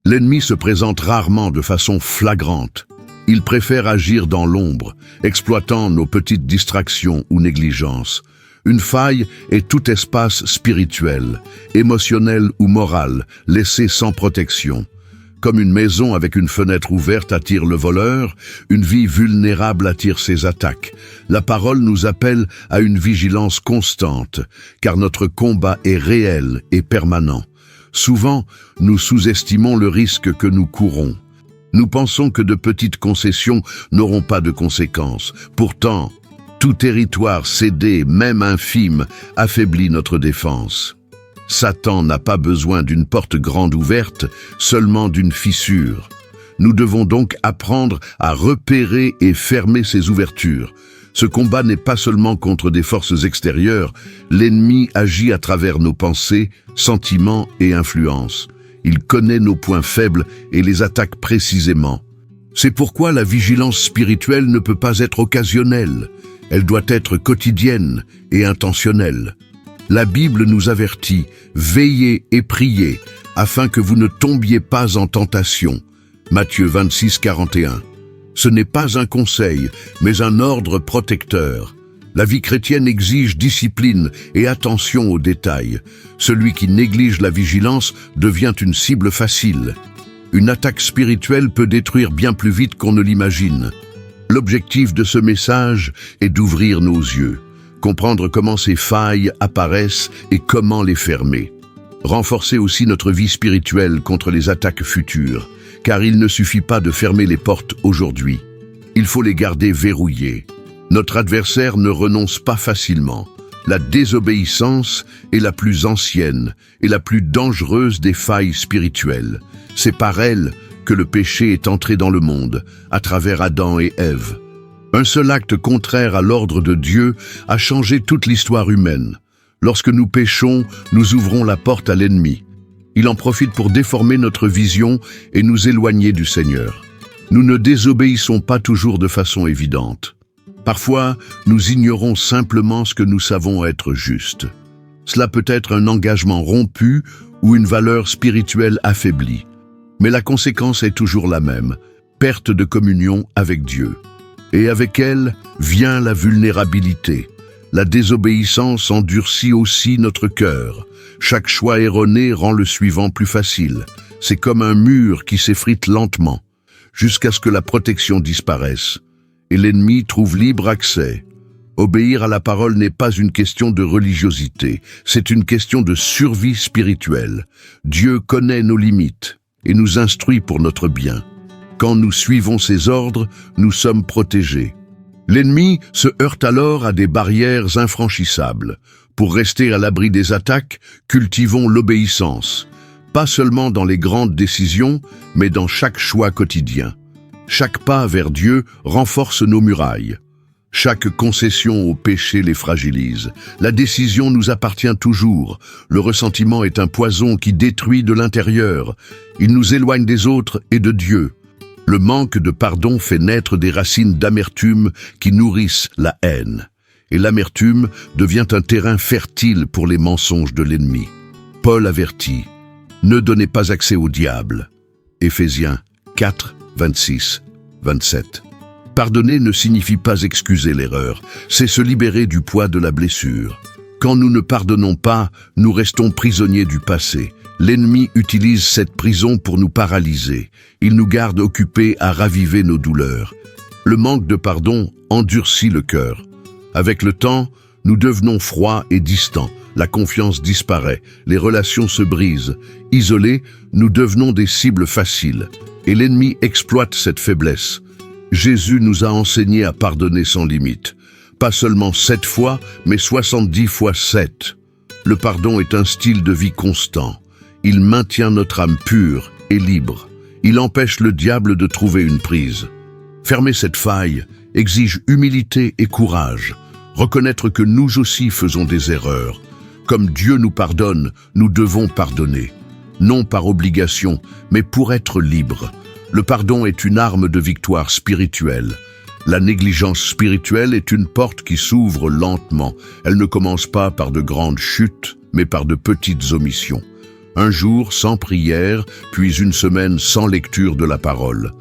L'ennemi se présente rarement de façon flagrante. Il préfère agir dans l'ombre, exploitant nos petites distractions ou négligences. Une faille est tout espace spirituel, émotionnel ou moral, laissé sans protection. Comme une maison avec une fenêtre ouverte attire le voleur, une vie vulnérable attire ses attaques. La parole nous appelle à une vigilance constante, car notre combat est réel et permanent. Souvent, nous sous-estimons le risque que nous courons. Nous pensons que de petites concessions n'auront pas de conséquences. Pourtant, tout territoire cédé, même infime, affaiblit notre défense. Satan n'a pas besoin d'une porte grande ouverte, seulement d'une fissure. Nous devons donc apprendre à repérer et fermer ces ouvertures. Ce combat n'est pas seulement contre des forces extérieures, l'ennemi agit à travers nos pensées, sentiments et influences. Il connaît nos points faibles et les attaque précisément. C'est pourquoi la vigilance spirituelle ne peut pas être occasionnelle. Elle doit être quotidienne et intentionnelle. La Bible nous avertit, veillez et priez, afin que vous ne tombiez pas en tentation. Matthieu 26, 41. Ce n'est pas un conseil, mais un ordre protecteur. La vie chrétienne exige discipline et attention aux détails. Celui qui néglige la vigilance devient une cible facile. Une attaque spirituelle peut détruire bien plus vite qu'on ne l'imagine. L'objectif de ce message est d'ouvrir nos yeux, comprendre comment ces failles apparaissent et comment les fermer. Renforcer aussi notre vie spirituelle contre les attaques futures, car il ne suffit pas de fermer les portes aujourd'hui. Il faut les garder verrouillées. Notre adversaire ne renonce pas facilement. La désobéissance est la plus ancienne et la plus dangereuse des failles spirituelles. C'est par elle que le péché est entré dans le monde, à travers Adam et Ève. Un seul acte contraire à l'ordre de Dieu a changé toute l'histoire humaine. Lorsque nous péchons, nous ouvrons la porte à l'ennemi. Il en profite pour déformer notre vision et nous éloigner du Seigneur. Nous ne désobéissons pas toujours de façon évidente. Parfois, nous ignorons simplement ce que nous savons être juste. Cela peut être un engagement rompu ou une valeur spirituelle affaiblie. Mais la conséquence est toujours la même, perte de communion avec Dieu. Et avec elle vient la vulnérabilité. La désobéissance endurcit aussi notre cœur. Chaque choix erroné rend le suivant plus facile. C'est comme un mur qui s'effrite lentement, jusqu'à ce que la protection disparaisse. Et l'ennemi trouve libre accès. Obéir à la parole n'est pas une question de religiosité, c'est une question de survie spirituelle. Dieu connaît nos limites et nous instruit pour notre bien. Quand nous suivons ses ordres, nous sommes protégés. L'ennemi se heurte alors à des barrières infranchissables. Pour rester à l'abri des attaques, cultivons l'obéissance. Pas seulement dans les grandes décisions, mais dans chaque choix quotidien. Chaque pas vers Dieu renforce nos murailles. Chaque concession au péché les fragilise. La décision nous appartient toujours. Le ressentiment est un poison qui détruit de l'intérieur. Il nous éloigne des autres et de Dieu. Le manque de pardon fait naître des racines d'amertume qui nourrissent la haine. Et l'amertume devient un terrain fertile pour les mensonges de l'ennemi. Paul avertit, ne donnez pas accès au diable. Éphésiens 4, 26, 27. Pardonner ne signifie pas excuser l'erreur, c'est se libérer du poids de la blessure. Quand nous ne pardonnons pas, nous restons prisonniers du passé. L'ennemi utilise cette prison pour nous paralyser. Il nous garde occupés à raviver nos douleurs. Le manque de pardon endurcit le cœur. Avec le temps, nous devenons froids et distants. La confiance disparaît, les relations se brisent. Isolés, nous devenons des cibles faciles. Et l'ennemi exploite cette faiblesse. Jésus nous a enseigné à pardonner sans limite. Pas seulement 7 fois, mais 70 fois 7. Le pardon est un style de vie constant. Il maintient notre âme pure et libre. Il empêche le diable de trouver une prise. Fermer cette faille exige humilité et courage. Reconnaître que nous aussi faisons des erreurs. Comme Dieu nous pardonne, nous devons pardonner. Non par obligation, mais pour être libres. Le pardon est une arme de victoire spirituelle. La négligence spirituelle est une porte qui s'ouvre lentement. Elle ne commence pas par de grandes chutes, mais par de petites omissions. un jour sans prière, puis une semaine sans lecture de la parole.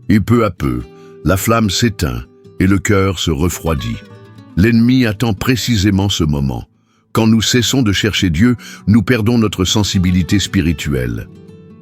Et peu à peu, la flamme s'éteint et le cœur se refroidit. L'ennemi attend précisément ce moment. Quand nous cessons de chercher Dieu, nous perdons notre sensibilité spirituelle.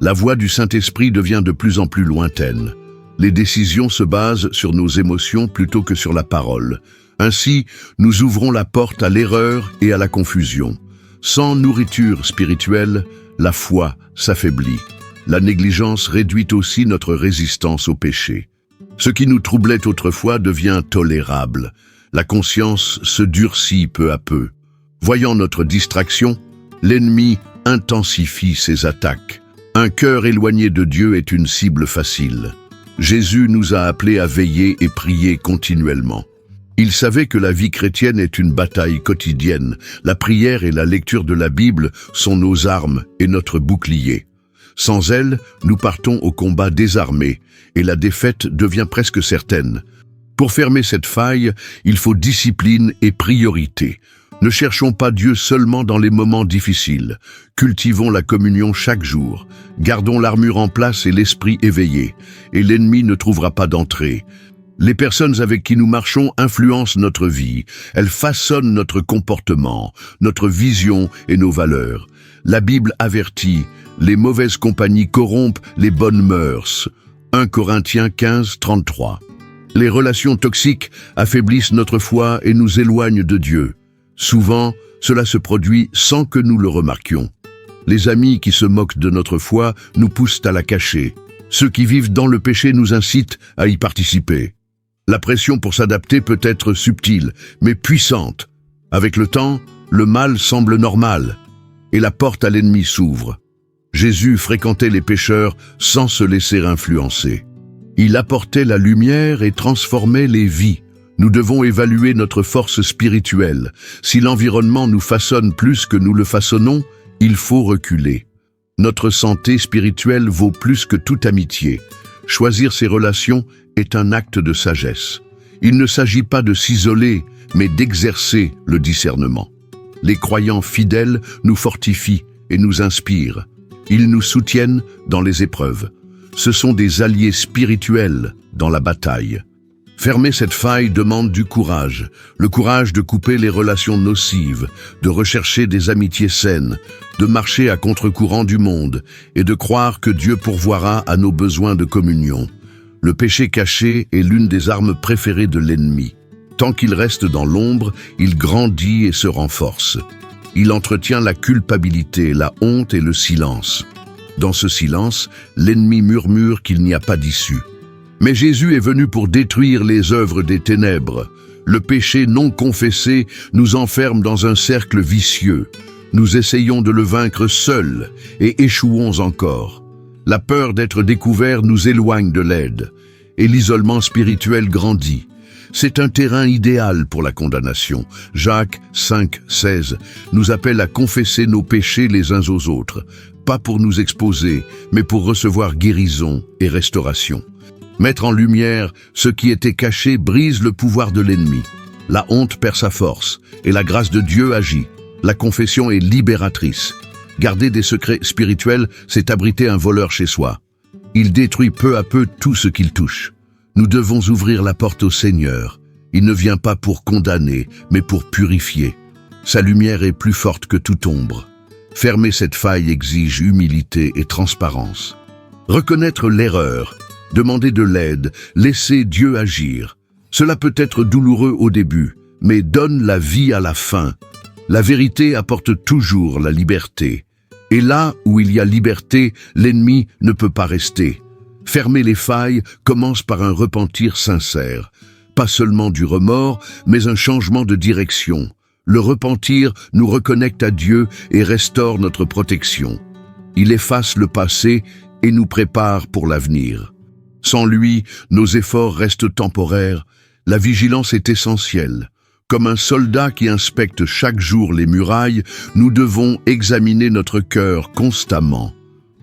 La voix du Saint-Esprit devient de plus en plus lointaine. Les décisions se basent sur nos émotions plutôt que sur la parole. Ainsi, nous ouvrons la porte à l'erreur et à la confusion. Sans nourriture spirituelle, la foi s'affaiblit. La négligence réduit aussi notre résistance au péché. Ce qui nous troublait autrefois devient tolérable. La conscience se durcit peu à peu. Voyant notre distraction, l'ennemi intensifie ses attaques. Un cœur éloigné de Dieu est une cible facile. Jésus nous a appelés à veiller et prier continuellement. Il savait que la vie chrétienne est une bataille quotidienne. La prière et la lecture de la Bible sont nos armes et notre bouclier. Sans elles, nous partons au combat désarmés et la défaite devient presque certaine. Pour fermer cette faille, il faut discipline et priorité. Ne cherchons pas Dieu seulement dans les moments difficiles. Cultivons la communion chaque jour. Gardons l'armure en place et l'esprit éveillé. Et l'ennemi ne trouvera pas d'entrée. Les personnes avec qui nous marchons influencent notre vie. Elles façonnent notre comportement, notre vision et nos valeurs. La Bible avertit, les mauvaises compagnies corrompent les bonnes mœurs. 1 Corinthiens 15, 33. Les relations toxiques affaiblissent notre foi et nous éloignent de Dieu. Souvent, cela se produit sans que nous le remarquions. Les amis qui se moquent de notre foi nous poussent à la cacher. Ceux qui vivent dans le péché nous incitent à y participer. La pression pour s'adapter peut être subtile, mais puissante. Avec le temps, le mal semble normal, et la porte à l'ennemi s'ouvre. Jésus fréquentait les pécheurs sans se laisser influencer. Il apportait la lumière et transformait les vies. Nous devons évaluer notre force spirituelle. Si l'environnement nous façonne plus que nous le façonnons, il faut reculer. Notre santé spirituelle vaut plus que toute amitié. Choisir ses relations est un acte de sagesse. Il ne s'agit pas de s'isoler, mais d'exercer le discernement. Les croyants fidèles nous fortifient et nous inspirent. Ils nous soutiennent dans les épreuves. Ce sont des alliés spirituels dans la bataille. Fermer cette faille demande du courage. Le courage de couper les relations nocives, de rechercher des amitiés saines, de marcher à contre-courant du monde et de croire que Dieu pourvoira à nos besoins de communion. Le péché caché est l'une des armes préférées de l'ennemi. Tant qu'il reste dans l'ombre, il grandit et se renforce. Il entretient la culpabilité, la honte et le silence. Dans ce silence, l'ennemi murmure qu'il n'y a pas d'issue. Mais Jésus est venu pour détruire les œuvres des ténèbres. Le péché non confessé nous enferme dans un cercle vicieux. Nous essayons de le vaincre seuls et échouons encore. La peur d'être découvert nous éloigne de l'aide et l'isolement spirituel grandit. C'est un terrain idéal pour la condamnation. Jacques 5, 16 nous appelle à confesser nos péchés les uns aux autres, pas pour nous exposer, mais pour recevoir guérison et restauration. Mettre en lumière ce qui était caché brise le pouvoir de l'ennemi. La honte perd sa force et la grâce de Dieu agit. La confession est libératrice. Garder des secrets spirituels, c'est abriter un voleur chez soi. Il détruit peu à peu tout ce qu'il touche. Nous devons ouvrir la porte au Seigneur. Il ne vient pas pour condamner, mais pour purifier. Sa lumière est plus forte que toute ombre. Fermer cette faille exige humilité et transparence. Reconnaître l'erreur, demander de l'aide, laisser Dieu agir. Cela peut être douloureux au début, mais donne la vie à la fin. La vérité apporte toujours la liberté. Et là où il y a liberté, l'ennemi ne peut pas rester. Fermer les failles commence par un repentir sincère. Pas seulement du remords, mais un changement de direction. Le repentir nous reconnecte à Dieu et restaure notre protection. Il efface le passé et nous prépare pour l'avenir. Sans lui, nos efforts restent temporaires. La vigilance est essentielle. Comme un soldat qui inspecte chaque jour les murailles, nous devons examiner notre cœur constamment.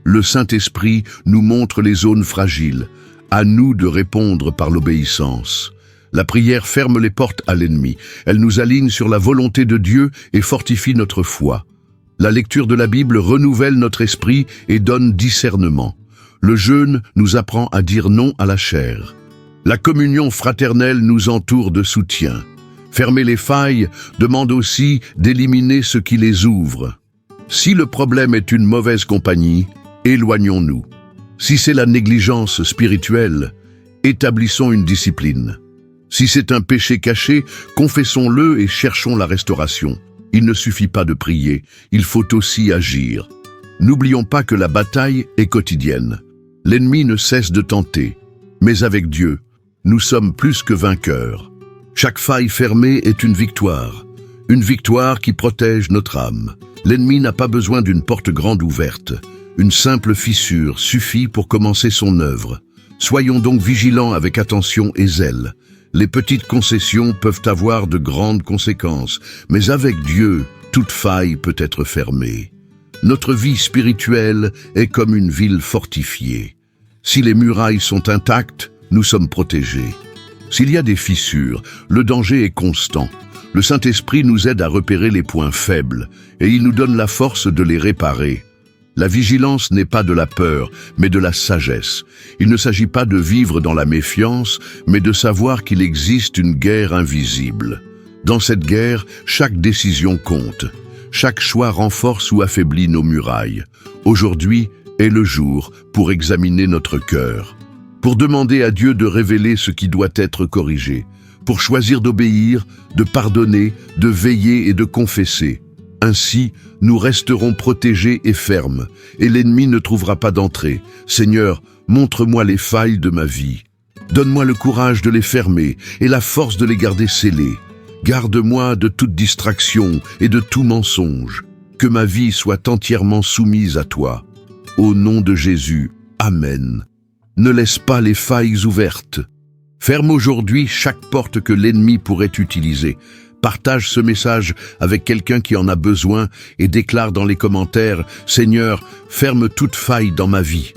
Le Saint-Esprit nous montre les zones fragiles. À nous de répondre par l'obéissance. La prière ferme les portes à l'ennemi. Elle nous aligne sur la volonté de Dieu et fortifie notre foi. La lecture de la Bible renouvelle notre esprit et donne discernement. Le jeûne nous apprend à dire non à la chair. La communion fraternelle nous entoure de soutien. Fermer les failles demande aussi d'éliminer ce qui les ouvre. Si le problème est une mauvaise compagnie, éloignons-nous. Si c'est la négligence spirituelle, établissons une discipline. Si c'est un péché caché, confessons-le et cherchons la restauration. Il ne suffit pas de prier, il faut aussi agir. N'oublions pas que la bataille est quotidienne. L'ennemi ne cesse de tenter. Mais avec Dieu, nous sommes plus que vainqueurs. Chaque faille fermée est une victoire qui protège notre âme. L'ennemi n'a pas besoin d'une porte grande ouverte. Une simple fissure suffit pour commencer son œuvre. Soyons donc vigilants avec attention et zèle. Les petites concessions peuvent avoir de grandes conséquences, mais avec Dieu, toute faille peut être fermée. Notre vie spirituelle est comme une ville fortifiée. Si les murailles sont intactes, nous sommes protégés. S'il y a des fissures, le danger est constant. Le Saint-Esprit nous aide à repérer les points faibles et il nous donne la force de les réparer. La vigilance n'est pas de la peur, mais de la sagesse. Il ne s'agit pas de vivre dans la méfiance, mais de savoir qu'il existe une guerre invisible. Dans cette guerre, chaque décision compte. Chaque choix renforce ou affaiblit nos murailles. Aujourd'hui est le jour pour examiner notre cœur, pour demander à Dieu de révéler ce qui doit être corrigé, pour choisir d'obéir, de pardonner, de veiller et de confesser. Ainsi, nous resterons protégés et fermes, et l'ennemi ne trouvera pas d'entrée. Seigneur, montre-moi les failles de ma vie. Donne-moi le courage de les fermer et la force de les garder scellées. Garde-moi de toute distraction et de tout mensonge. Que ma vie soit entièrement soumise à toi. Au nom de Jésus, Amen. Ne laisse pas les failles ouvertes. Ferme aujourd'hui chaque porte que l'ennemi pourrait utiliser. Partage ce message avec quelqu'un qui en a besoin et déclare dans les commentaires « Seigneur, ferme toute faille dans ma vie ».